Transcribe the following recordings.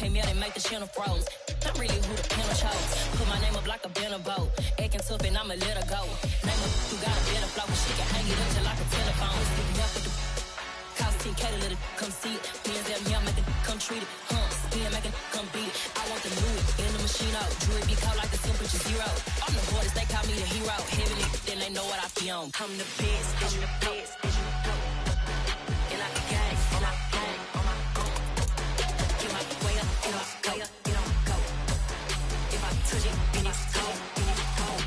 came here and make the channel froze. I'm really who the panel chose. Put my name up like a banner boat. Acting tough and I'ma let her go. Name up who got a better flow. She can hang it up just like a telephone. Stick me up with the cost 10K to let it come see it. Me and them here make it come treat it. Spin make it come beat it. I want the new in the machine out. Jewelry be cold like the temperature 0. I'm the boys, they call me the hero. Heavy then they know what I feel on. I'm the best, I'm the best, and you know. And I can gang, on my gang, on my own. Get my way up, get off, go up, get on, go. If I touch it, then it's cold, then it's cold.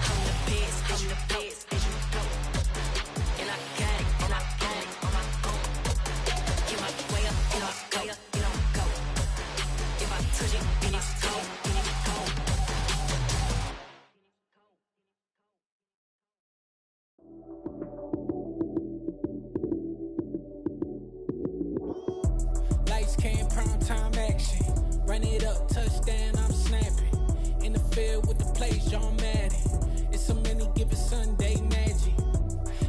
I'm the best, and you know. And I can gang, on my gang, on my own. Get my way up, get off, go up, get on, go. If I touch it, then it's cold, then it's cold. Lights came, prime time action. Run it up, touchdown, I'm snapping. In the field with the plays, John Madden. It's a many given Sunday magic.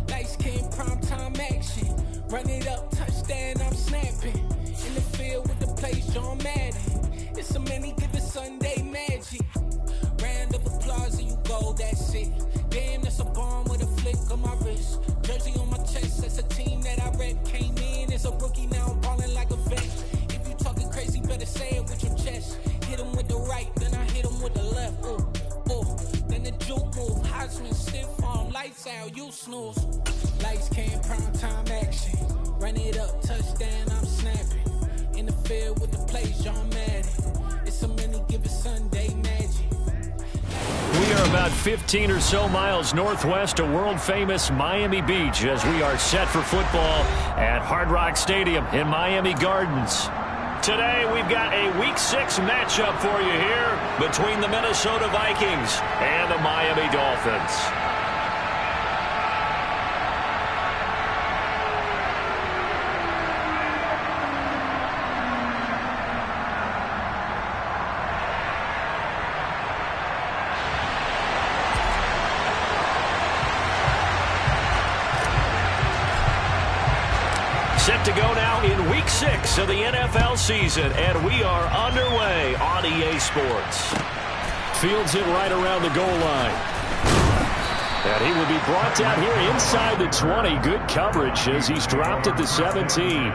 Lights came, prime time action. Run it up, touchdown, I'm snapping. In the field with the plays, John Madden. It's a many given Sunday magic. Round of applause and you go, that's it. Damn, that's a bomb with a flick on my wrist. Jersey on my chest, that's a team that I rep. Came in as a rookie, now I'm balling like a vet. If you talking crazy, better say it with your chest. Hit him with the right, then I hit him with the left. Ooh, ooh. Then the juke move, Heisman stiff arm, lights out, you snooze. Lights came, prime time action. Run it up, touchdown, I'm snapping. In the field with the plays, John Madden. It's a many given Sunday magic. We are about 15 or so miles northwest of world-famous Miami Beach as we are set for football at Hard Rock Stadium in Miami Gardens. Today, we've got a Week 6 matchup for you here between the Minnesota Vikings and the Miami Dolphins. Set to go now in Week 6 of the NFL season, and we are underway on EA Sports. Fields it right around the goal line. And he will be brought down here inside the 20. Good coverage as he's dropped at the 17.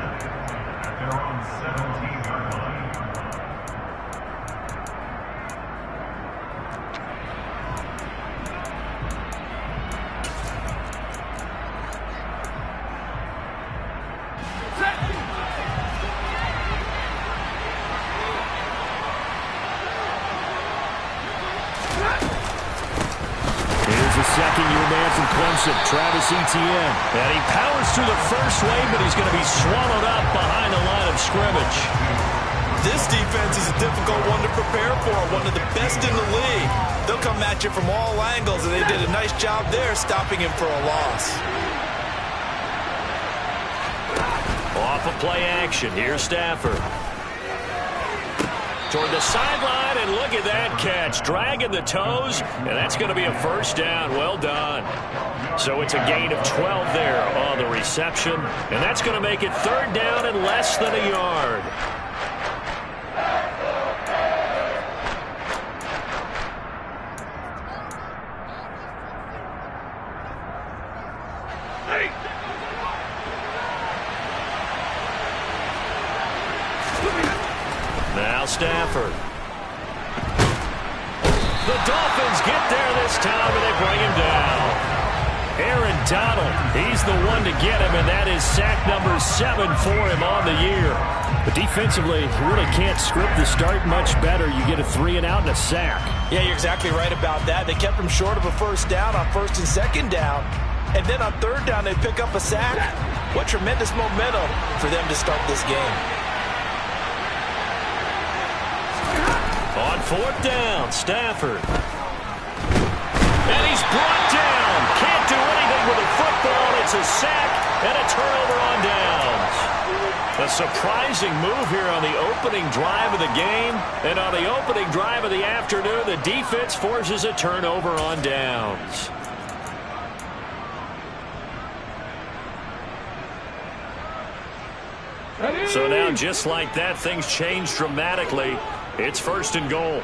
Second-year man from Clemson, Travis Etienne. And he powers through the first wave, but he's going to be swallowed up behind the line of scrimmage. This defense is a difficult one to prepare for, one of the best in the league. They'll come at you from all angles, and they did a nice job there stopping him for a loss. Off of play action, here's Stafford. Toward the sideline, and look at that catch. Dragging the toes, and that's going to be a first down. Well done. So it's a gain of 12 there on the reception, and that's going to make it third down and less than a yard. Now Stafford. The Dolphins get there this time, and they bring him down. Aaron Donald, he's the one to get him, and that is sack number 7 for him on the year. But defensively, you really can't script the start much better. You get a 3-and-out and a sack. Yeah, you're exactly right about that. They kept him short of a first down on first and second down. And then on third down, they pick up a sack. What tremendous momentum for them to start this game. On fourth down, Stafford. And he's brought down. Can't do anything with the football. It's a sack and a turnover on downs. A surprising move here on the opening drive of the game. And on the opening drive of the afternoon, the defense forces a turnover on downs. So now, just like that, things change dramatically. It's 1st and goal.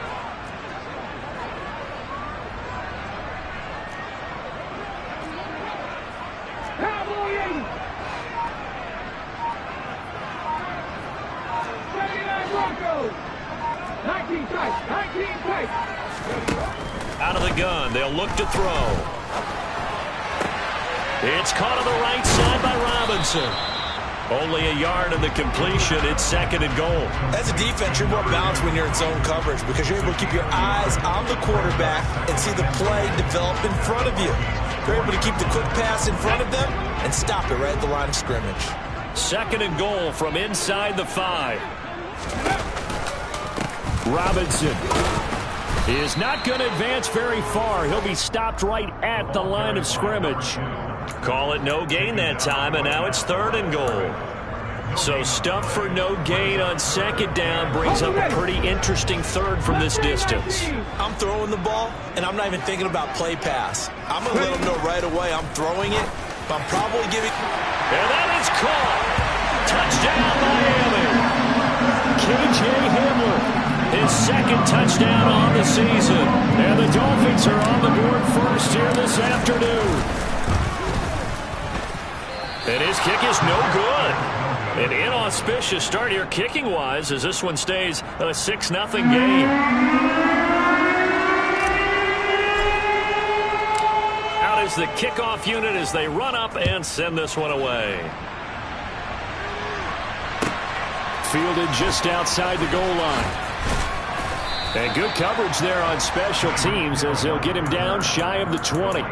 Out of the gun, they'll look to throw. It's caught on the right side by Robinson. Only a yard in the completion. It's 2nd and goal. As a defense, you're more balanced when you're in zone coverage because you're able to keep your eyes on the quarterback and see the play develop in front of you. You're able to keep the quick pass in front of them and stop it right at the line of scrimmage. 2nd and goal from inside the 5. Robinson is not going to advance very far. He'll be stopped right at the line of scrimmage. Call it no gain that time, and now it's 3rd and goal. So stuff for no gain on 2nd down brings up a pretty interesting 3rd from this distance. I'm throwing the ball, and I'm not even thinking about play pass. I'm going to let them know right away I'm throwing it, but I'm probably giving... And that is caught. Touchdown, Miami. K.J. Hamler. His 2nd touchdown on the season. And the Dolphins are on the board first here this afternoon. And his kick is no good. An inauspicious start here kicking-wise as this one stays a 6-0 game. Out is the kickoff unit as they run up and send this one away. Fielded just outside the goal line. And good coverage there on special teams as they'll get him down shy of the 20.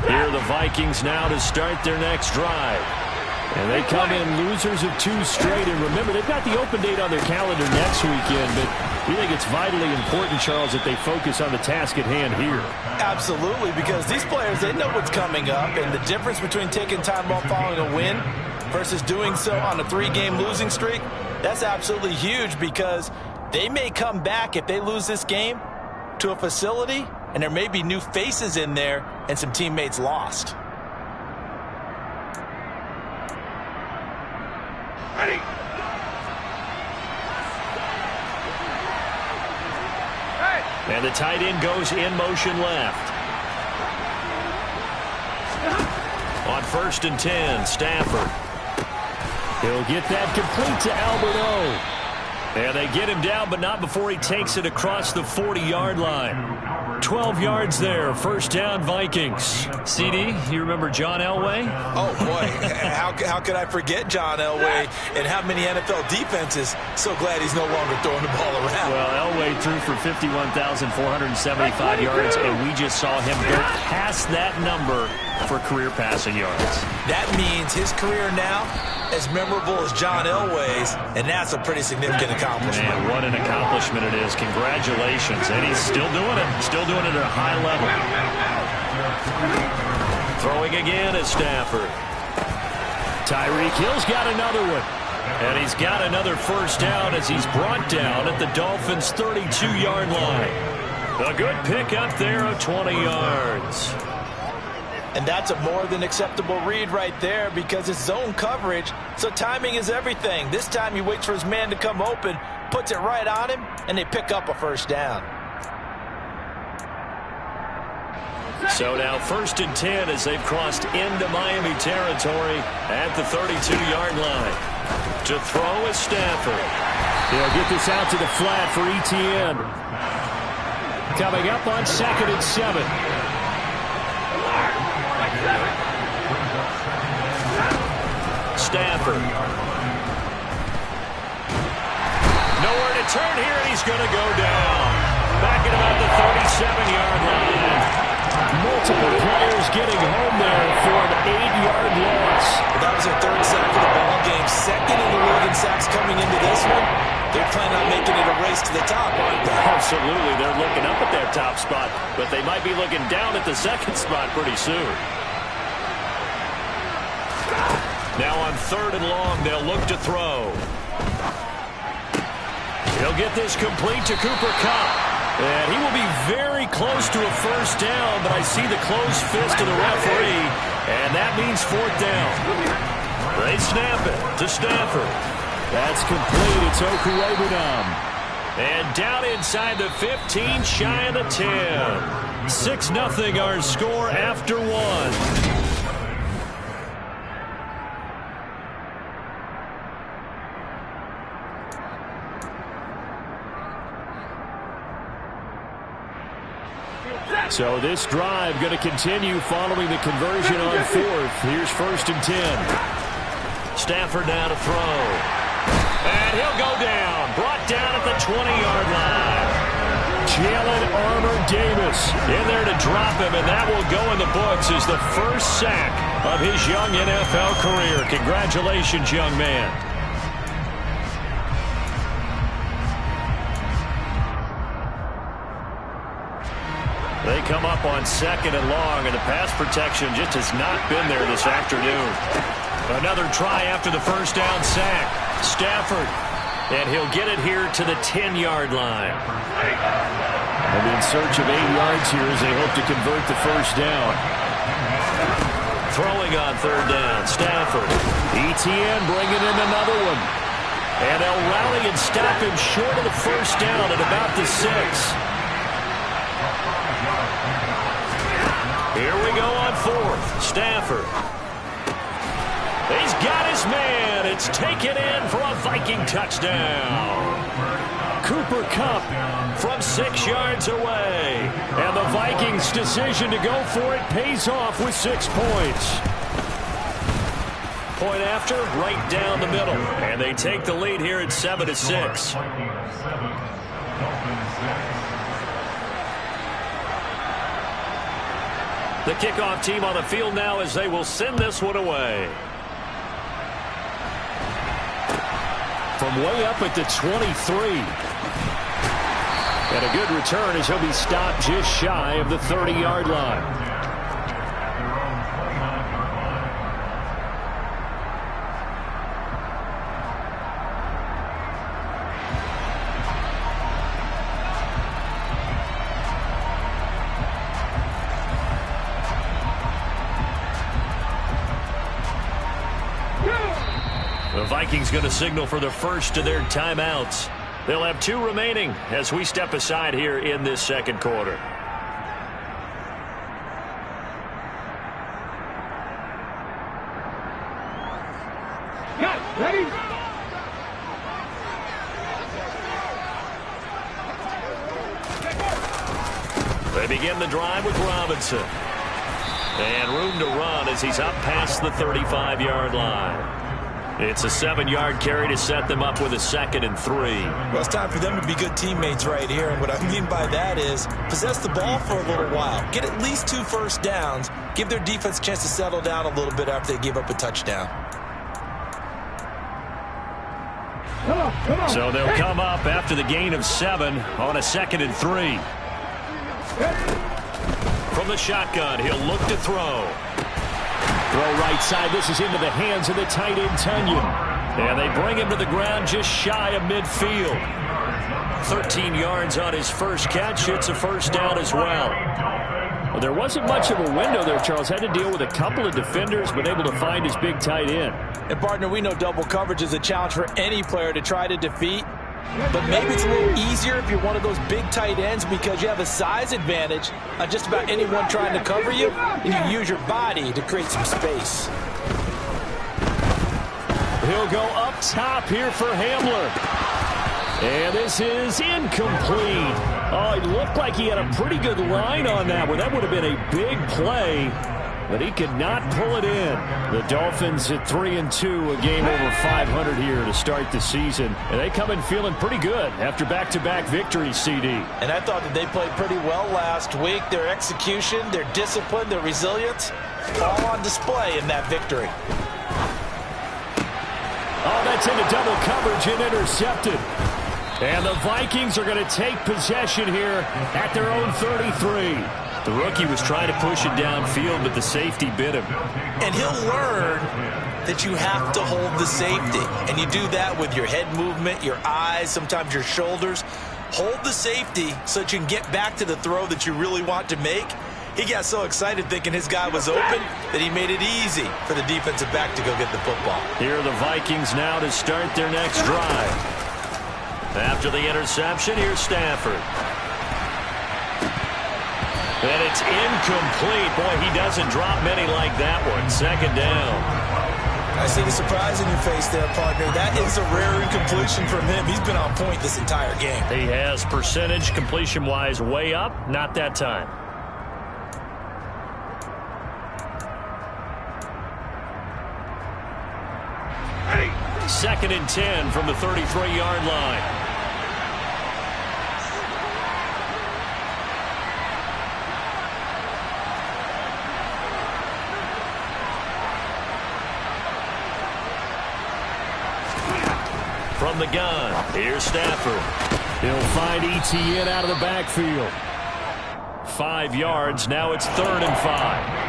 Here are the Vikings now to start their next drive. And they come in losers of 2 straight. And remember, they've got the open date on their calendar next weekend. But we think it's vitally important, Charles, that they focus on the task at hand here. Absolutely, because these players, they know what's coming up. And the difference between taking time off following a win versus doing so on a 3-game losing streak, that's absolutely huge because they may come back if they lose this game to a facility, and there may be new faces in there and some teammates lost. Ready. And the tight end goes in motion left. On 1st and 10, Stafford. He'll get that complete to Albert O. And they get him down, but not before he takes it across the 40-yard line. 12 yards there. 1st down, Vikings. CD, you remember John Elway? Oh, boy. How could I forget John Elway and how many NFL defenses? So glad he's no longer throwing the ball around. Well, Elway threw for 51,475 yards, and we just saw him go past that number for career passing yards. That means his career now as memorable as John Elway's, and that's a pretty significant accomplishment. Man, what an accomplishment it is. Congratulations. And he's still doing it. Still doing it at a high level. Throwing again is Stafford. Tyreek Hill's got another one. And he's got another 1st down as he's brought down at the Dolphins' 32-yard line. A good pickup there of 20 yards. And that's a more than acceptable read right there because it's zone coverage, so timing is everything. This time he waits for his man to come open, puts it right on him, and they pick up a 1st down. So now 1st and 10 as they've crossed into Miami territory at the 32-yard line. To throw is Stafford. He'll get this out to the flat for Etienne. Coming up on 2nd and 7. Stafford. Nowhere to turn here, and he's going to go down. Back at about the 37-yard line. Multiple players getting home there for an 8-yard loss. That was their 3rd sack of the ball game. 2nd in the league in sacks coming into this one. They're planning on making it a race to the top, aren't they? Absolutely. They're looking up at that top spot, but they might be looking down at the 2nd spot pretty soon. Now on 3rd and long, they'll look to throw. He'll get this complete to Cooper Kupp. And he will be very close to a first down, but I see the closed fist of the referee, and that means fourth down. They snap it to Stafford. That's complete. It's Okuwebunam. And down inside the 15, shy of the 10. 6-0 our score after one. So this drive going to continue following the conversion on fourth. Here's 1st and 10. Stafford now to throw. And he'll go down. Brought down at the 20-yard line. Jalen Armour-Davis in there to drop him, and that will go in the books as the first sack of his young NFL career. Congratulations, young man. They come up on 2nd and long, and the pass protection just has not been there this afternoon. Another try after the first down sack. Stafford, and he'll get it here to the 10-yard line. They'll be in search of 8 yards here as they hope to convert the first down. Throwing on 3rd down, Stafford. ETN bringing in another one. And they'll rally and stop him short of the first down at about the 6. Here we go on 4th. Stafford. He's got his man. It's taken in for a Viking touchdown. Cooper Kupp from 6 yards away. And the Vikings' decision to go for it pays off with 6 points. Point after, right down the middle. And they take the lead here at 7-6. The kickoff team on the field now as they will send this one away. From way up at the 23. And a good return as he'll be stopped just shy of the 30-yard line. The Vikings going to signal for the first of their timeouts. They'll have 2 remaining as we step aside here in this second quarter. Ready? They begin the drive with Robinson. And room to run as he's up past the 35-yard line. It's a 7-yard carry to set them up with a 2nd and 3. Well, it's time for them to be good teammates right here. And what I mean by that is possess the ball for a little while. Get at least 2 first downs. Give their defense a chance to settle down a little bit after they give up a touchdown. Come on. So they'll come up after the gain of 7 on a 2nd and 3. From the shotgun, he'll look to throw. Throw right side. This is into the hands of the tight end, Tunyon. And they bring him to the ground just shy of midfield. 13 yards on his first catch. It's a first down as well. Well, there wasn't much of a window there, Charles. Had to deal with a couple of defenders, but able to find his big tight end. And, partner, we know double coverage is a challenge for any player to try to defeat. But maybe it's a little easier if you're one of those big tight ends because you have a size advantage on just about anyone trying to cover you, and you use your body to create some space. He'll go up top here for Hamler. And this is incomplete. Oh, it looked like he had a pretty good line on that one. That would have been a big play, but he could not pull it in. The Dolphins at 3-2, a game over 500 here to start the season. And they come in feeling pretty good after back-to-back victories, CD. And I thought that they played pretty well last week. Their execution, their discipline, their resilience, all on display in that victory. Oh, that's into double coverage and intercepted. And the Vikings are going to take possession here at their own 33. The rookie was trying to push it downfield, but the safety bit him. And he'll learn that you have to hold the safety. And you do that with your head movement, your eyes, sometimes your shoulders. Hold the safety so that you can get back to the throw that you really want to make. He got so excited thinking his guy was open that he made it easy for the defensive back to go get the football. Here are the Vikings now to start their next drive. After the interception, here's Stafford. And it's incomplete. Boy, he doesn't drop many like that one. Second down. I see the surprise in your face there, partner. That is a rare incompletion from him. He's been on point this entire game. He has percentage completion-wise way up. Not that time. Second and 10 from the 33-yard line. From the gun, here's Stafford. He'll find ETN out of the backfield. 5 yards, now it's 3rd and 5.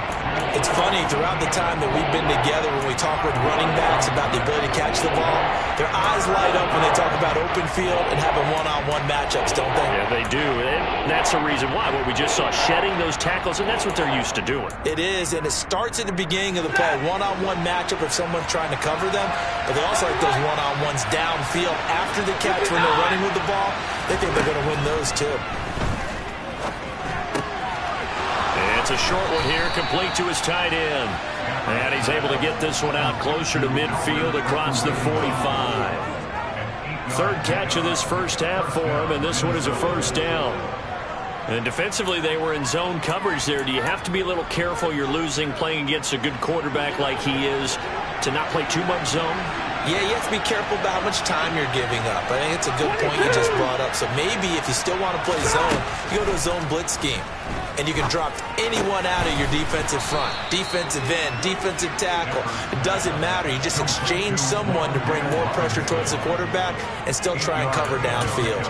It's funny, throughout the time that we've been together, when we talk with running backs about the ability to catch the ball, their eyes light up when they talk about open field and having one-on-one matchups, don't they? Yeah, they do. And that's the reason why. What we just saw, shedding those tackles, and that's what they're used to doing. It is, and it starts at the beginning of the play. One-on-one matchup if someone's trying to cover them, but they also like those one-on-ones downfield after the catch when they're running with the ball. They think they're going to win those, too. It's a short one here, complete to his tight end. And he's able to get this one out closer to midfield across the 45. 3rd catch of this first half for him, and this one is a first down. And defensively, they were in zone coverage there. Do you have to be a little careful you're losing playing against a good quarterback like he is to not play too much zone? Yeah, you have to be careful about how much time you're giving up. I think it's a good point you just brought up. So maybe if you still want to play zone, you go to a zone blitz scheme. And you can drop anyone out of your defensive front, defensive end, defensive tackle. It doesn't matter. You just exchange someone to bring more pressure towards the quarterback and still try and cover downfield.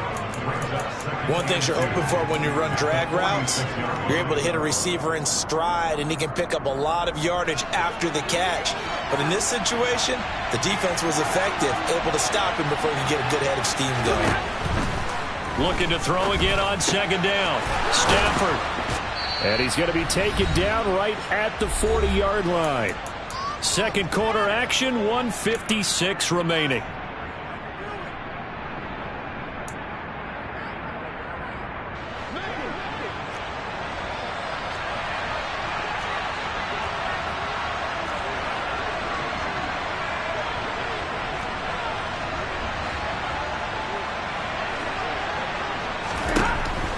One thing you're hoping for when you run drag routes, you're able to hit a receiver in stride, and he can pick up a lot of yardage after the catch. But in this situation, the defense was effective, able to stop him before he could get a good head of steam going. Looking to throw again on 2nd down. Stafford. And he's going to be taken down right at the 40-yard line. Second quarter action, 1:56 remaining.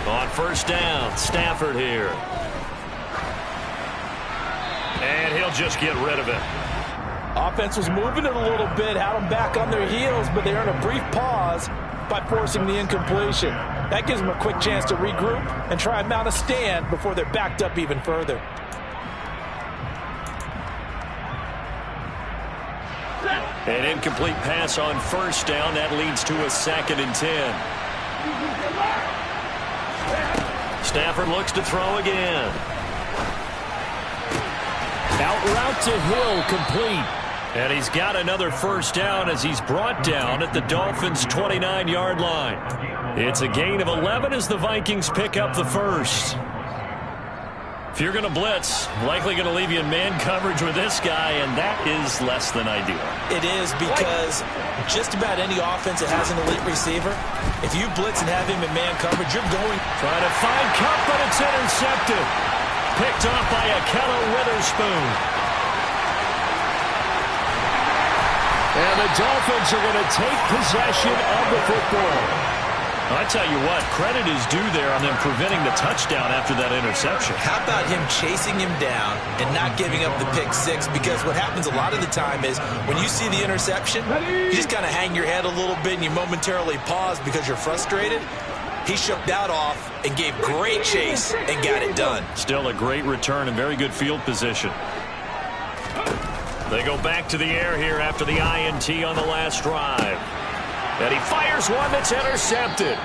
On 1st down, Stafford here. And he'll just get rid of it. Offense was moving it a little bit, had them back on their heels, but they earned a brief pause by forcing the incompletion. That gives them a quick chance to regroup and try and mount a stand before they're backed up even further. An incomplete pass on 1st down. That leads to a 2nd and 10. Stafford looks to throw again. Out route to Hill, complete. And he's got another first down as he's brought down at the Dolphins' 29-yard line. It's a gain of 11 as the Vikings pick up the first. If you're going to blitz, likely going to leave you in man coverage with this guy, and that is less than ideal. It is, because just about any offense that has an elite receiver, if you blitz and have him in man coverage, you're going. Trying to find Cup, but it's intercepted. Picked off by Akello Witherspoon. And the Dolphins are going to take possession of the football. I tell you what, credit is due there on them preventing the touchdown after that interception. How about him chasing him down and not giving up the pick six? Because what happens a lot of the time is when you see the interception, you just kind of hang your head a little bit and you momentarily pause because you're frustrated. He shook that off and gave great chase and got it done. Still a great return and very good field position. They go back to the air here after the INT on the last drive. And he fires one that's intercepted.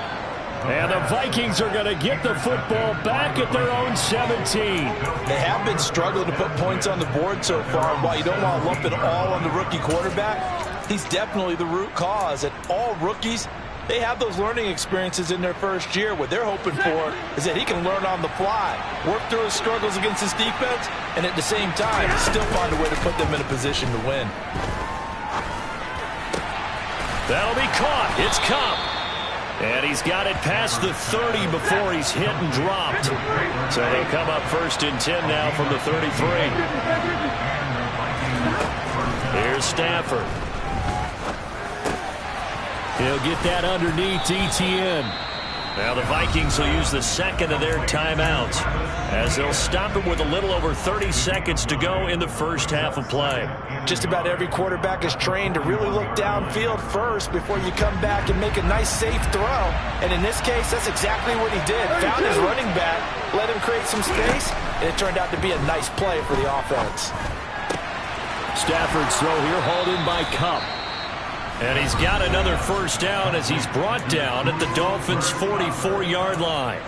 And the Vikings are going to get the football back at their own 17. They have been struggling to put points on the board so far, and while you don't want to lump it all on the rookie quarterback, he's definitely the root cause. And all rookies, they have those learning experiences in their first year. What they're hoping for is that he can learn on the fly, work through his struggles against his defense, and at the same time, still find a way to put them in a position to win. That'll be caught. It's Cup. And he's got it past the 30 before he's hit and dropped. So they'll come up 1st and 10 now from the 33. Here's Stafford. He'll get that underneath Etienne. Now the Vikings will use the second of their timeouts as they'll stop it with a little over 30 seconds to go in the first half of play. Just about every quarterback is trained to really look downfield first before you come back and make a nice, safe throw. And in this case, that's exactly what he did. Found his running back, let him create some space, and it turned out to be a nice play for the offense. Stafford's throw here hauled in by Cup. And he's got another first down as he's brought down at the Dolphins' 44-yard line.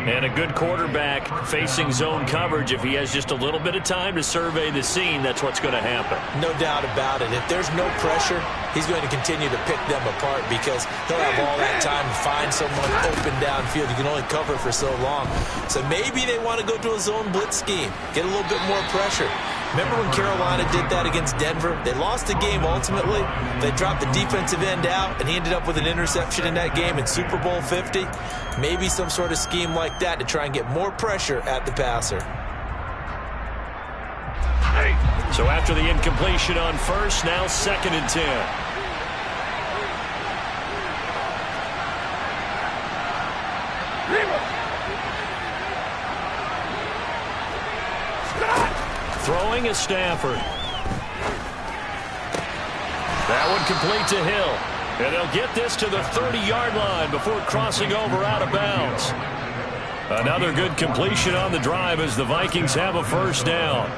And a good quarterback facing zone coverage. If he has just a little bit of time to survey the scene, that's what's going to happen. No doubt about it. If there's no pressure, he's going to continue to pick them apart because he'll have all that time to find someone open downfield. You can only cover for so long. So maybe they want to go to a zone blitz scheme, get a little bit more pressure. Remember when Carolina did that against Denver? They lost the game ultimately. They dropped the defensive end out, and he ended up with an interception in that game in Super Bowl 50. Maybe some sort of scheme like that to try and get more pressure at the passer. So after the incompletion on first, now 2nd and 10. Throwing is Stafford. That one complete to Hill. And they'll get this to the 30-yard line before crossing over out of bounds. Another good completion on the drive as the Vikings have a first down.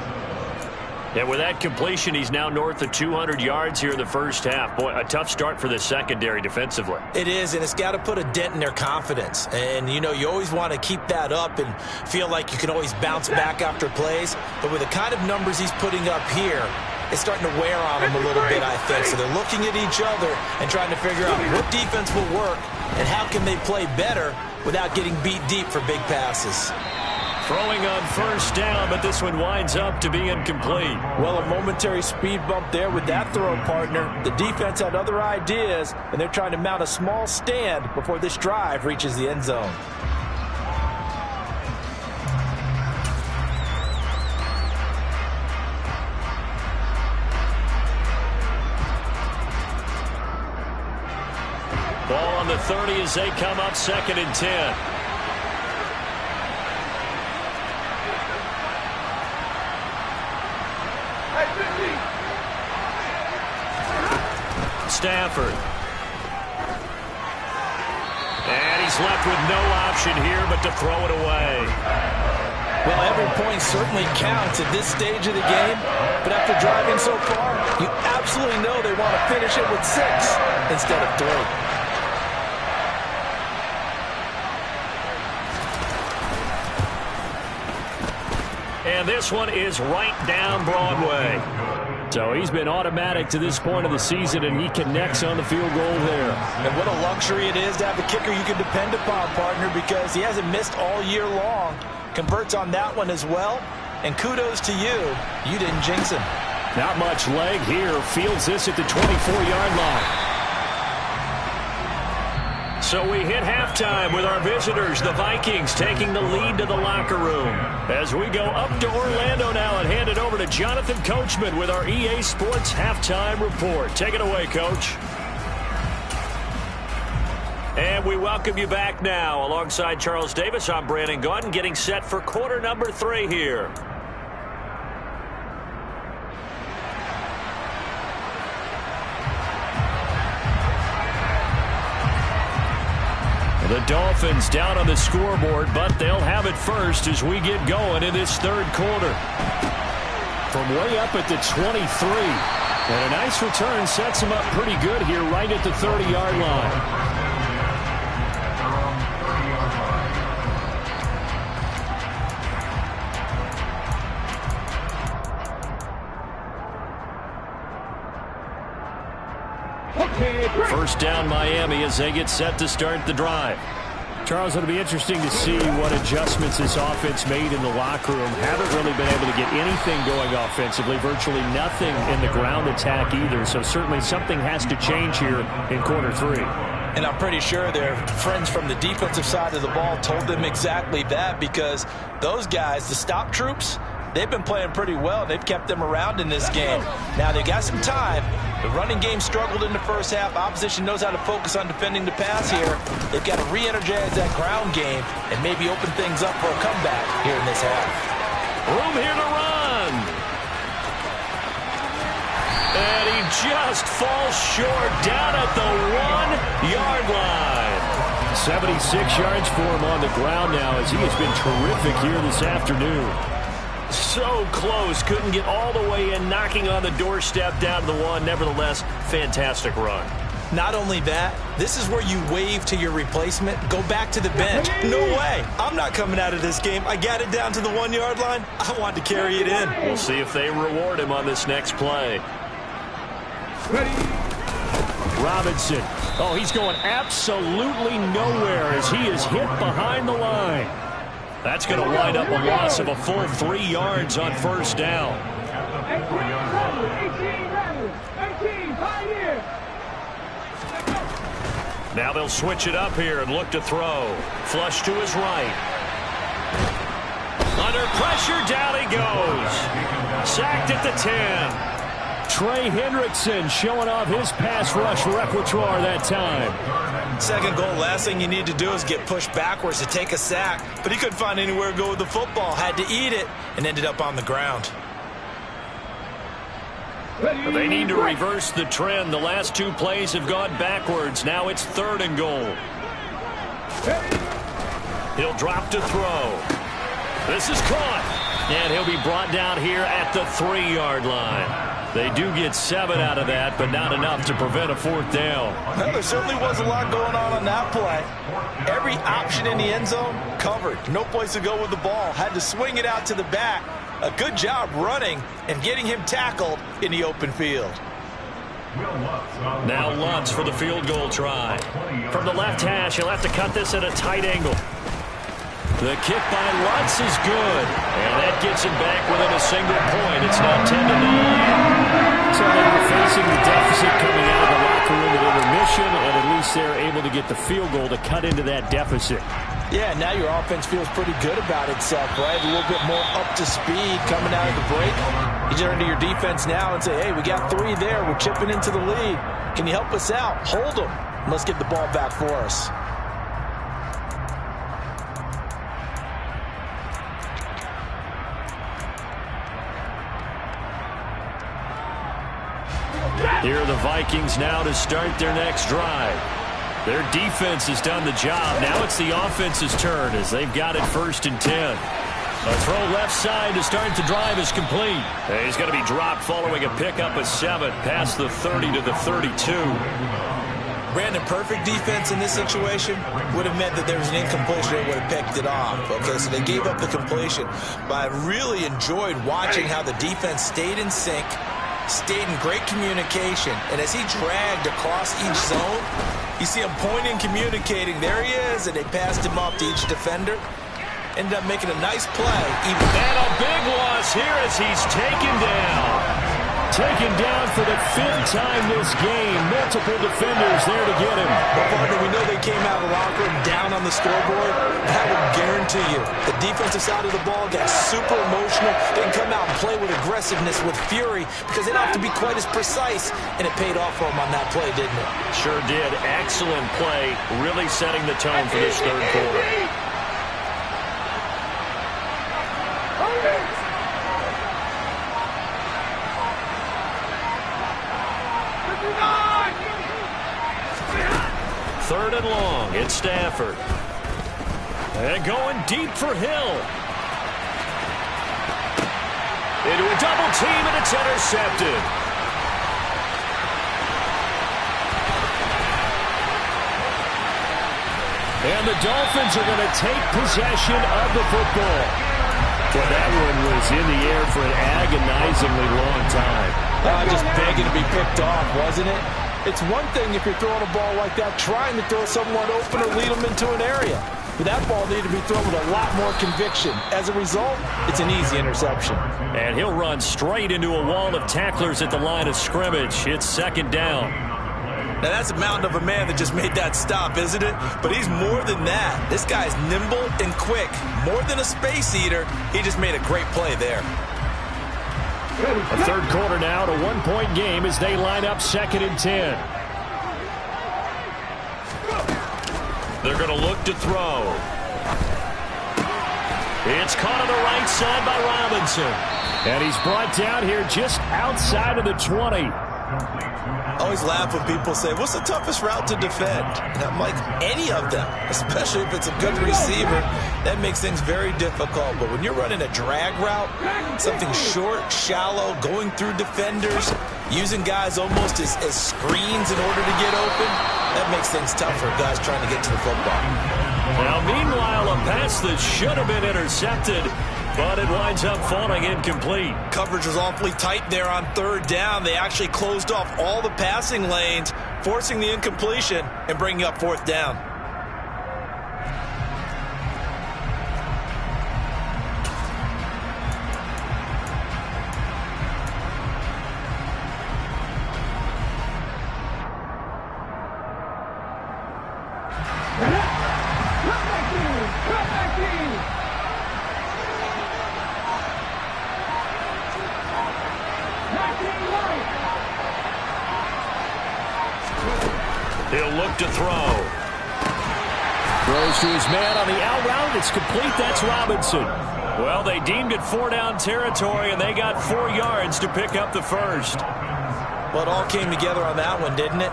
And with that completion, he's now north of 200 yards here in the first half. Boy, a tough start for the secondary defensively. It is, and it's got to put a dent in their confidence. And, you know, you always want to keep that up and feel like you can always bounce back after plays. But with the kind of numbers he's putting up here, it's starting to wear on them a little bit, I think. So they're looking at each other and trying to figure out what defense will work and how can they play better without getting beat deep for big passes. Throwing on first down, but this one winds up to be incomplete. Well, a momentary speed bump there with that throw, partner. The defense had other ideas, and they're trying to mount a small stand before this drive reaches the end zone. Ball on the 30 as they come up 2nd and 10. Stafford. And he's left with no option here but to throw it away. Well, every point certainly counts at this stage of the game, but after driving so far, you absolutely know they want to finish it with 6 instead of 3. And this one is right down Broadway. So he's been automatic to this point of the season, and he connects on the field goal there. And what a luxury it is to have a kicker you can depend upon, partner, because he hasn't missed all year long. Converts on that one as well. And kudos to you. You didn't jinx him. Not much leg here. Fields this at the 24-yard line. So we hit halftime with our visitors, the Vikings, taking the lead to the locker room. As we go up to Orlando now and hand it over to Jonathan Coachman with our EA Sports Halftime Report. Take it away, Coach. And we welcome you back now. Alongside Charles Davis, I'm Brandon Gaudin, getting set for quarter number 3 here. The Dolphins down on the scoreboard, but they'll have it first as we get going in this third quarter. From way up at the 23. And a nice return sets them up pretty good here right at the 30-yard line. First down Miami as they get set to start the drive. Charles, it'll be interesting to see what adjustments this offense made in the locker room. Haven't really been able to get anything going offensively, virtually nothing in the ground attack either. So certainly something has to change here in quarter 3. And I'm pretty sure their friends from the defensive side of the ball told them exactly that, because those guys, the stop troops, they've been playing pretty well. They've kept them around in this game. Now they got some time. The running game struggled in the first half. Opposition knows how to focus on defending the pass here. They've got to re-energize that ground game and maybe open things up for a comeback here in this half. Room here to run. And he just falls short down at the 1-yard line. 76 yards for him on the ground now as he has been terrific here this afternoon. So close, couldn't get all the way in, knocking on the doorstep down to the 1. Nevertheless, fantastic run. Not only that, this is where you wave to your replacement, go back to the bench. No way, I'm not coming out of this game. I got it down to the 1-yard line. I want to carry it in. We'll see if they reward him on this next play. Robinson. Oh, he's going absolutely nowhere as he is hit behind the line. That's going to wind up a loss of a full 3 yards on first down. Now they'll switch it up here and look to throw. Flush to his right. Under pressure, down he goes. Sacked at the 10. Trey Hendrickson showing off his pass rush repertoire that time. Second goal, last thing you need to do is get pushed backwards to take a sack. But he couldn't find anywhere to go with the football. Had to eat it and ended up on the ground. They need to reverse the trend. The last 2 plays have gone backwards. Now it's 3rd and goal. He'll drop to throw. This is caught. And he'll be brought down here at the 3-yard line. They do get 7 out of that, but not enough to prevent a 4th down. Well, there certainly was a lot going on that play. Every option in the end zone covered. No place to go with the ball. Had to swing it out to the back. A good job running and getting him tackled in the open field. Now Lutz for the field goal try. From the left hash, he'll have to cut this at a tight angle. The kick by Lutz is good. And that gets him back within a single point. It's now 10-9. So they were facing the deficit coming out of the locker room at intermission, and at least they're able to get the field goal to cut into that deficit. Yeah, now your offense feels pretty good about itself, right? A little bit more up to speed coming out of the break. You turn to your defense now and say, hey, we got 3 there. We're chipping into the lead. Can you help us out? Hold them. Let's get the ball back for us. Here are the Vikings now to start their next drive. Their defense has done the job. Now it's the offense's turn as they've got it 1st and 10. A throw left side to start the drive is complete. He's going to be dropped following a pickup of 7 past the 30 to the 32. Brandon, perfect defense in this situation would have meant that there was an incompletion. They would have picked it off. Okay, so they gave up the completion. But I really enjoyed watching how the defense stayed in sync, stayed in great communication, and as he dragged across each zone, you see him pointing, communicating. There he is, and they passed him off to each defender. Ended up making a nice play. And a big loss here as he's taken down. Taken down for the 5th time this game. Multiple defenders there to get him. Well, partner, we know they came out of the locker room down on the scoreboard. That will guarantee you the defensive side of the ball got super emotional. They can come out and play with aggressiveness, with fury, because they don't have to be quite as precise. And it paid off for them on that play, didn't it? Sure did. Excellent play. Really setting the tone for this 3rd quarter. Third and long. It's Stafford. And going deep for Hill. Into a double team, and it's intercepted. And the Dolphins are going to take possession of the football. Well, that one was in the air for an agonizingly long time. Just begging to be picked off, wasn't it? It's one thing if you're throwing a ball like that, trying to throw someone open or lead them into an area. But that ball needed to be thrown with a lot more conviction. As a result, it's an easy interception. And he'll run straight into a wall of tacklers at the line of scrimmage. It's second down. Now, that's a mountain of a man that just made that stop, isn't it? But he's more than that. This guy's nimble and quick. More than a space eater, he just made a great play there. A third quarter now, to 1-point game as they line up 2nd and 10. They're going to look to throw. It's caught on the right side by Robinson. And he's brought down here just outside of the 20. I always laugh when people say, what's the toughest route to defend? And I'm like, any of them, especially if it's a good receiver. That makes things very difficult. But when you're running a drag route, something short, shallow, going through defenders, using guys almost as screens in order to get open, that makes things tough for guys trying to get to the football. Now, meanwhile, a pass that should have been intercepted, but it winds up falling incomplete. Coverage was awfully tight there on 3rd down. They actually closed off all the passing lanes, forcing the incompletion and bringing up 4th down. He'll look to throw. Throws to his man on the out route. It's complete. That's Robinson. Well, they deemed it 4-down territory, and they got 4 yards to pick up the first. Well, it all came together on that one, didn't it?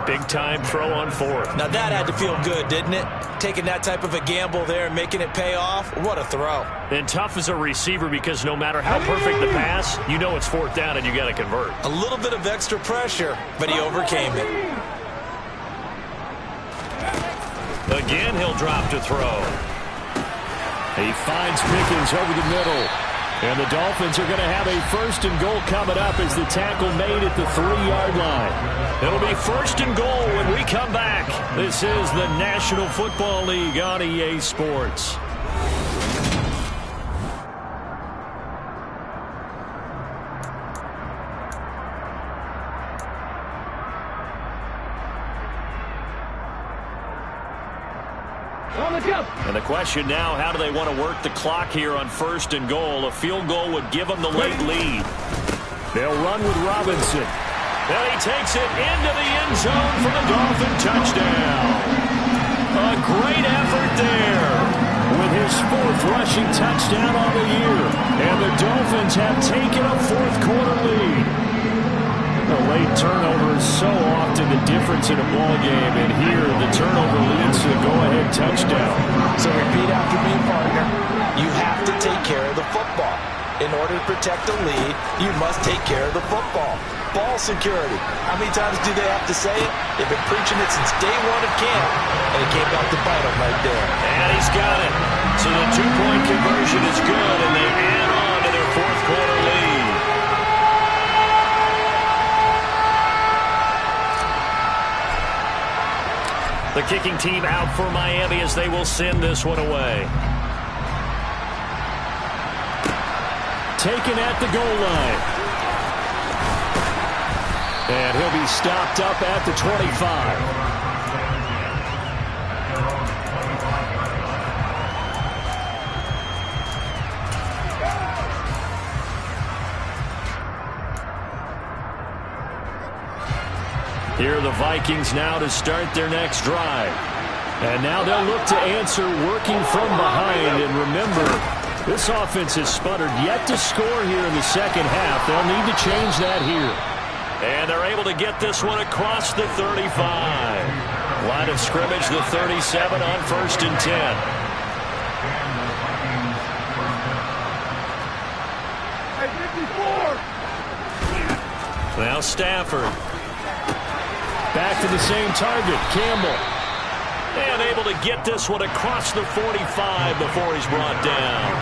Big-time throw on 4th. Now, that had to feel good, didn't it? Taking that type of a gamble there and making it pay off. What a throw. And tough as a receiver because no matter how perfect the pass, you know it's 4th down and you got to convert. A little bit of extra pressure, but he overcame it. Again, he'll drop to throw. He finds Pickens over the middle. And the Dolphins are going to have a 1st and goal coming up as the tackle made at the 3-yard line. It'll be 1st and goal when we come back. This is the National Football League on EA Sports. And the question now, how do they want to work the clock here on 1st and goal? A field goal would give them the late lead. They'll run with Robinson. And he takes it into the end zone for the Dolphin touchdown. A great effort there with his 4th rushing touchdown on the year. And the Dolphins have taken a 4th quarter lead. A late turnover is so often the difference in a ball game, and here the turnover leads to the go-ahead touchdown. So repeat after me, partner. You have to take care of the football. In order to protect the lead, you must take care of the football. Ball security. How many times do they have to say it? They've been preaching it since day 1 of camp, and it came back to bite them right there. And he's got it. So the 2-point conversion is good, and they add on to their 4th quarter lead. The kicking team out for Miami as they will send this one away. Taken at the goal line. And he'll be stopped up at the 25. Here are the Vikings now to start their next drive. And now they'll look to answer working from behind. And remember, this offense has sputtered yet to score here in the second half. They'll need to change that here. And they're able to get this one across the 35. Line of scrimmage, the 37 on 1st and 10. Now Stafford. Back to the same target, Campbell. And able to get this one across the 45 before he's brought down.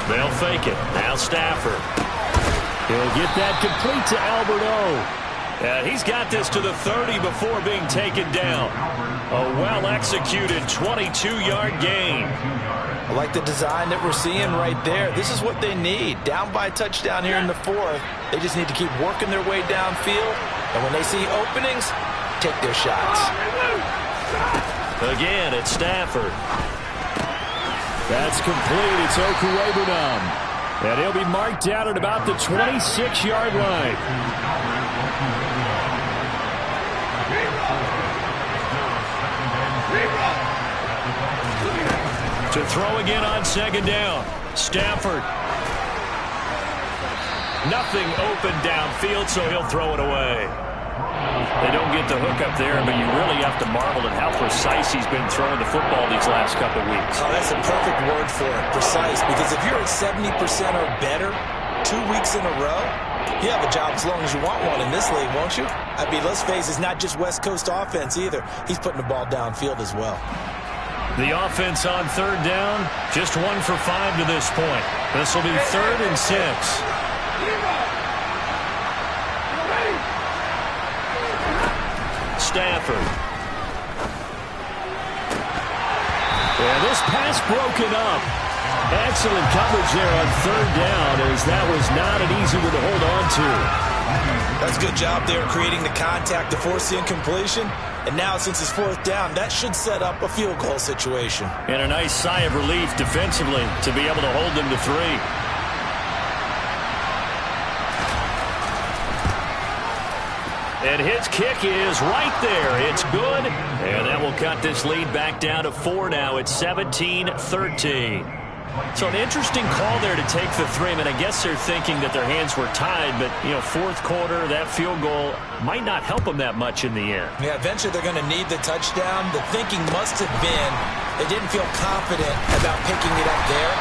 They'll fake it. Now Stafford. He'll get that complete to Alberto. And he's got this to the 30 before being taken down. A well-executed 22-yard gain. I like the design that we're seeing right there. This is what they need. Down by a touchdown here in the fourth. They just need to keep working their way downfield. And when they see openings, take their shots. Again, it's Stafford. That's complete. It's Okuwebunam. And he'll be marked down at about the 26-yard line. To throw again on second down. Stafford. Nothing open downfield, so he'll throw it away. They don't get the hook up there, but you really have to marvel at how precise he's been throwing the football these last couple of weeks. Oh, that's a perfect word for it, precise, because if you're at 70% or better 2 weeks in a row, you have a job as long as you want one in this league, won't you? I mean, let's face it, it's not just West Coast offense either. He's putting the ball downfield as well. The offense on third down, just 1 for 5 to this point. This will be 3rd and 6. Stafford. And this pass broken up. Excellent coverage there on third down, as that was not an easy one to hold on to. That's a good job there creating the contact to force the incompletion. And now, since it's 4th down, that should set up a field goal situation. And a nice sigh of relief defensively to be able to hold them to 3. And his kick is right there. It's good. And that will cut this lead back down to 4 now. It's 17-13. So an interesting call there to take the 3. I mean, I guess they're thinking that their hands were tied, but, you know, 4th quarter, that field goal might not help them that much in the end. Yeah, eventually they're going to need the touchdown. The thinking must have been they didn't feel confident about picking it up there,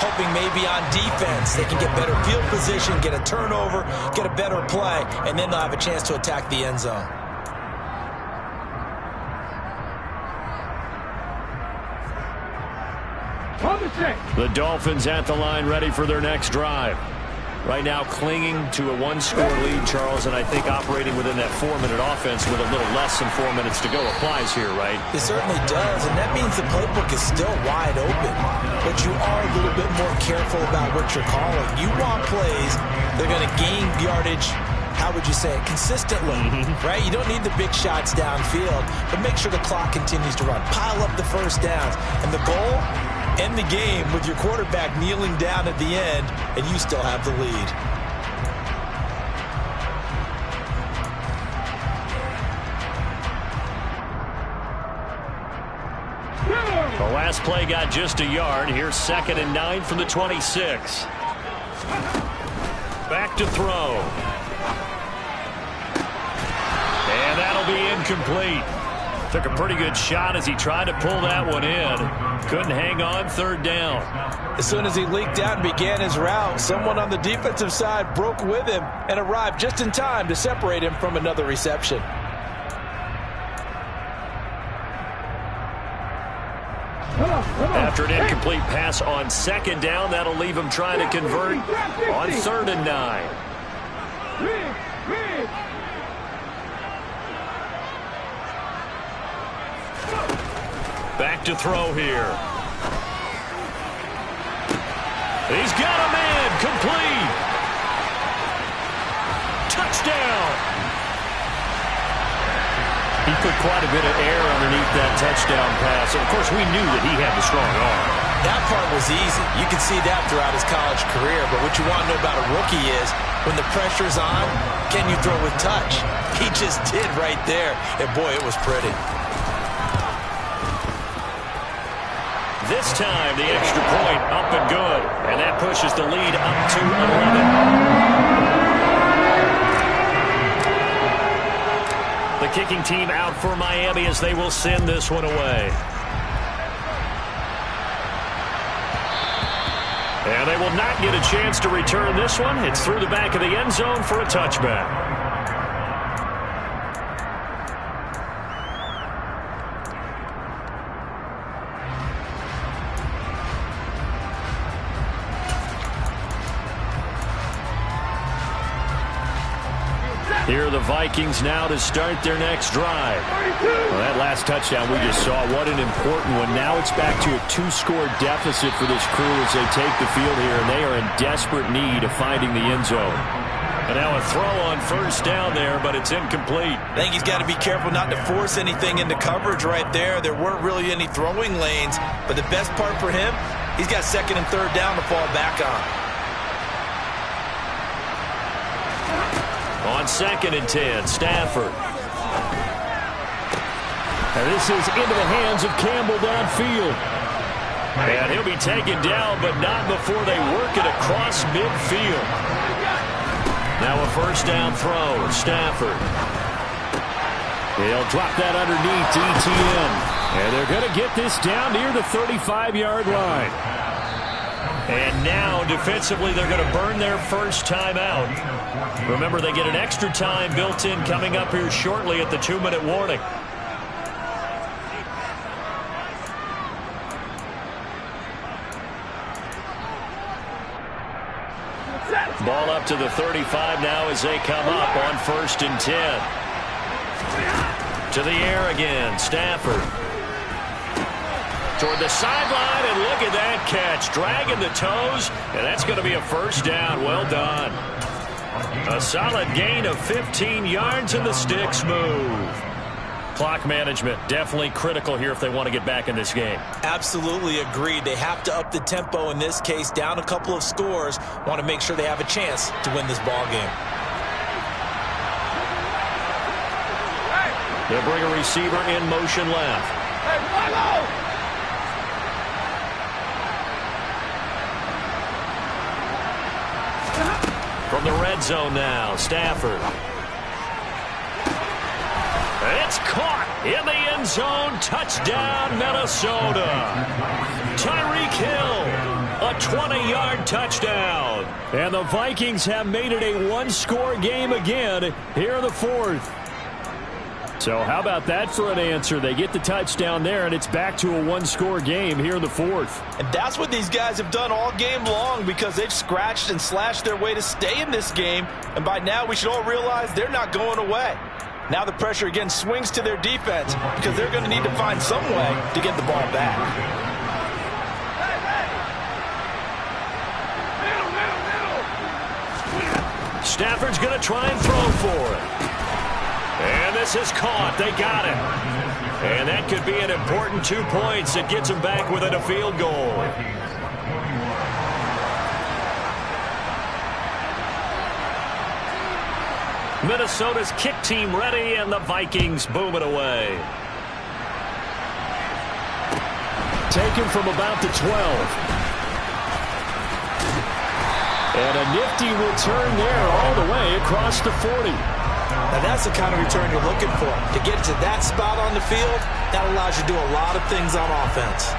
hoping maybe on defense they can get better field position, get a turnover, get a better play, and then they'll have a chance to attack the end zone. The Dolphins at the line, ready for their next drive. Right now clinging to a 1-score lead, Charles, and I think operating within that 4-minute offense with a little less than 4 minutes to go applies here, right? It certainly does, and that means the playbook is still wide open. But you are a little bit more careful about what you're calling. You want plays that are going to gain yardage, how would you say it, consistently, right? You don't need the big shots downfield, but make sure the clock continues to run. Pile up the first downs, and the goal, end the game with your quarterback kneeling down at the end, and you still have the lead. The last play got just a yard. Here's 2nd and 9 from the 26. Back to throw. And that'll be incomplete. Took a pretty good shot as he tried to pull that one in. Couldn't hang on 3rd down. As soon as he leaked out and began his route, someone on the defensive side broke with him and arrived just in time to separate him from another reception. After an incomplete pass on 2nd down, that'll leave him trying to convert on 3rd and 9. Back to throw here. He's got a man, complete. Touchdown. He put quite a bit of air underneath that touchdown pass. Of course, we knew that he had the strong arm. That part was easy. You can see that throughout his college career. But what you want to know about a rookie is when the pressure's on, can you throw with touch? He just did right there. And, boy, it was pretty. This time, the extra point up and good. And that pushes the lead up to 11. The kicking team out for Miami as they will send this one away. And they will not get a chance to return this one. It's through the back of the end zone for a touchback. Here are the Vikings now to start their next drive. Well, that last touchdown we just saw, what an important one. Now it's back to a 2-score deficit for this crew as they take the field here, and they are in desperate need of finding the end zone. And now a throw on first down there, but it's incomplete. I think he's got to be careful not to force anything into coverage right there. There weren't really any throwing lanes, but the best part for him, he's got second and third down to fall back on. On 2nd and 10, Stafford. And this is into the hands of Campbell downfield. And he'll be taken down, but not before they work it across midfield. Now a first down throw, Stafford. He'll drop that underneath to ETN. And they're going to get this down near the 35-yard line. And now, defensively, they're going to burn their first timeout. Remember, they get an extra time built in coming up here shortly at the 2-minute warning. Ball up to the 35 now as they come up on 1st and 10. To the air again, Stafford. Toward the sideline, and look at that catch. Dragging the toes, and that's going to be a first down. Well done. A solid gain of 15 yards, and the sticks move. Clock management definitely critical here if they want to get back in this game. Absolutely agreed. They have to up the tempo in this case, down a couple of scores. Want to make sure they have a chance to win this ball game. They'll bring a receiver in motion left. Hey, follow! From the red zone now, Stafford. It's caught in the end zone. Touchdown, Minnesota. Tyreek Hill, a 20-yard touchdown. And the Vikings have made it a one-score game again here in the fourth. So how about that for an answer? They get the touchdown there, and it's back to a one-score game here in the fourth. And that's what these guys have done all game long because they've scratched and slashed their way to stay in this game. And by now, we should all realize they're not going away. Now the pressure again swings to their defense because they're going to need to find some way to get the ball back. Stafford's going to try and throw for it. And this is caught. They got it. And that could be an important 2 points. It gets them back within a field goal. Minnesota's kick team ready, and the Vikings boom it away. Taken from about the 12. And a nifty return there all the way across the 40. Now that's the kind of return you're looking for. To get to that spot on the field, that allows you to do a lot of things on offense.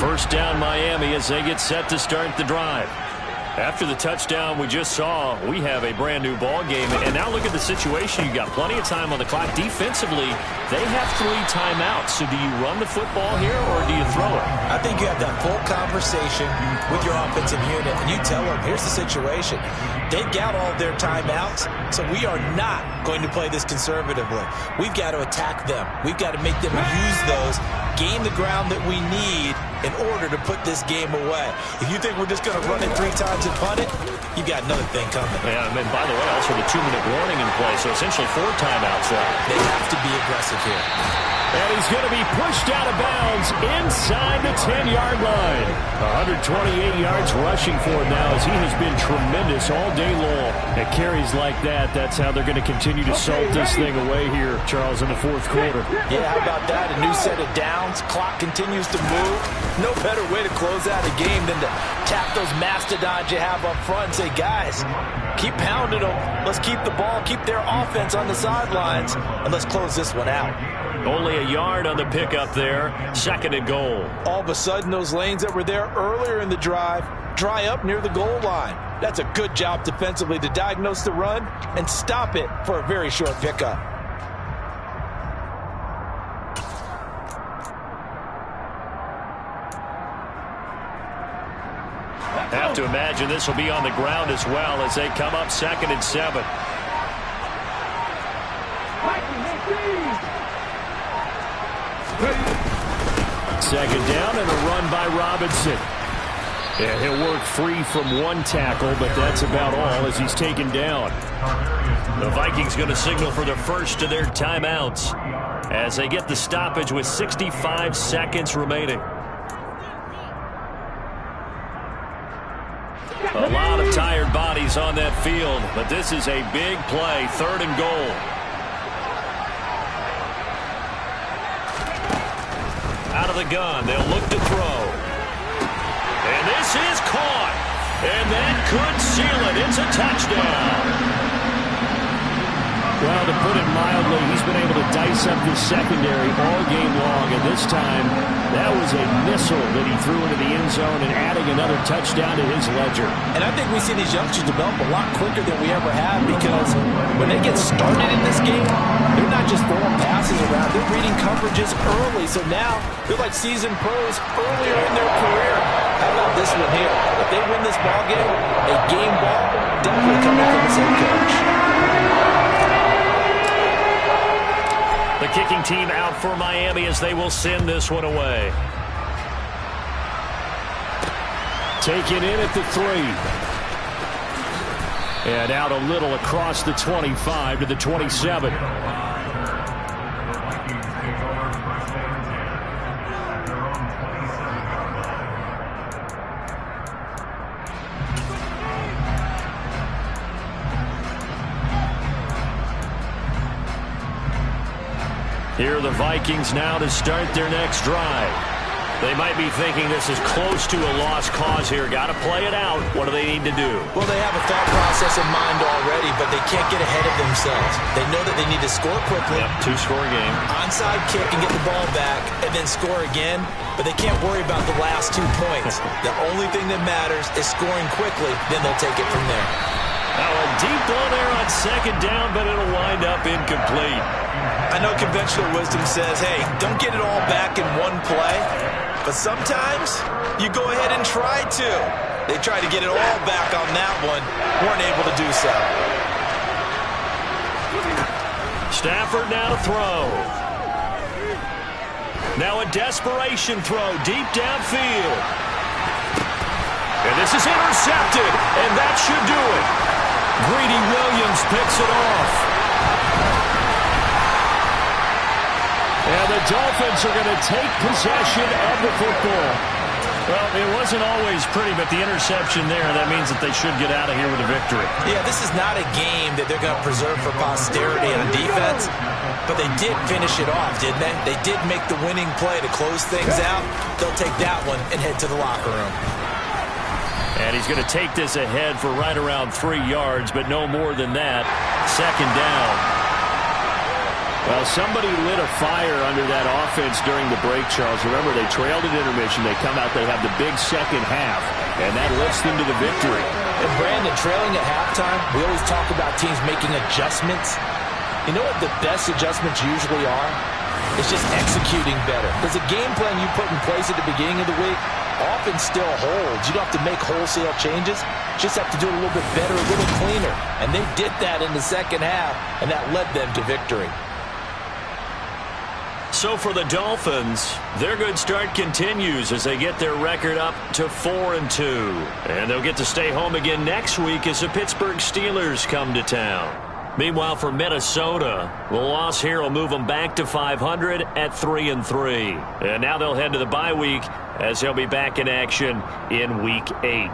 First down Miami as they get set to start the drive. After the touchdown we just saw, we have a brand new ball game. And now look at the situation. You got plenty of time on the clock. Defensively, they have 3 timeouts. So do you run the football here or do you throw it? I think you have that full conversation with your offensive unit, and you tell them, here's the situation. They've got all their timeouts, so we are not going to play this conservatively. We've got to attack them. We've got to make them use those, gain the ground that we need in order to put this game away. If you think we're just going to run it 3 times and punt it, you've got another thing coming. Yeah, and by the way, also the 2-minute warning in play, so essentially 4 timeouts left. They have to be aggressive here. And he's going to be pushed out of bounds inside the 10-yard line. 128 yards rushing for him now as he has been tremendous all day long. At carries like that, that's how they're going to continue to salt this thing away here, Charles, in the fourth quarter. Yeah, how about that? A new set of downs. Clock continues to move. No better way to close out a game than to tap those mastodons you have up front and say, guys, keep pounding them. Let's keep the ball, keep their offense on the sidelines, and let's close this one out. Only a yard on the pickup there. 2nd and goal. All of a sudden, those lanes that were there earlier in the drive dry up near the goal line. That's a good job defensively to diagnose the run and stop it for a very short pickup. to imagine this will be on the ground as well as they come up 2nd and 7. Second down and a run by Robinson. Yeah, he'll work free from one tackle, but that's about all as he's taken down. The Vikings going to signal for the first of their timeouts as they get the stoppage with 65 seconds remaining. A lot of tired bodies on that field, but this is a big play, 3rd and goal. Out of the gun, they'll look to throw. And this is caught. And that could seal it. It's a touchdown. Well, to put it mildly, he's been able to dice up the secondary all game long. And this time, that was a missile that he threw into the end zone and adding another touchdown to his ledger. And I think we see these youngsters develop a lot quicker than we ever have because when they get started in this game, they're not just throwing passes around. They're reading coverages early. So now they're like seasoned pros earlier in their career. How about this one here? If they win this ball game, a game ball definitely coming from this head coach. The kicking team out for Miami as they will send this one away. Taken in at the 3. And out a little across the 25 to the 27. Here are the Vikings now to start their next drive. They might be thinking this is close to a lost cause here. Got to play it out. What do they need to do? Well, they have a thought process in mind already, but they can't get ahead of themselves. They know that they need to score quickly. Yep, 2-score game. Onside kick and get the ball back and then score again, but they can't worry about the last 2 points. The only thing that matters is scoring quickly, then they'll take it from there. Now a deep ball there on 2nd down, but it'll wind up incomplete. I know conventional wisdom says, hey, don't get it all back in one play, but sometimes you go ahead and try to. They tried to get it all back on that one, weren't able to do so. Stafford now to throw. Now a desperation throw deep downfield. And this is intercepted, and that should do it. Greedy Williams picks it off. And the Dolphins are going to take possession of the football. Well, it wasn't always pretty, but the interception there, that means that they should get out of here with a victory. Yeah, this is not a game that they're going to preserve for posterity on defense, but they did finish it off, didn't they? They did make the winning play to close things out. They'll take that one and head to the locker room. And he's going to take this ahead for right around 3 yards, but no more than that. 2nd down. Well, somebody lit a fire under that offense during the break, Charles. Remember, they trailed at intermission. They come out, they have the big second half, and that lifts them to the victory. And Brandon, trailing at halftime, we always talk about teams making adjustments. You know what the best adjustments usually are? It's just executing better. Because the game plan you put in place at the beginning of the week often still holds. You don't have to make wholesale changes. Just have to do it a little bit better, a little cleaner. And they did that in the second half, and that led them to victory. So for the Dolphins, their good start continues as they get their record up to 4-2. And they'll get to stay home again next week as the Pittsburgh Steelers come to town. Meanwhile, for Minnesota, the loss here will move them back to 500 at 3-3. And now they'll head to the bye week as they'll be back in action in Week 8.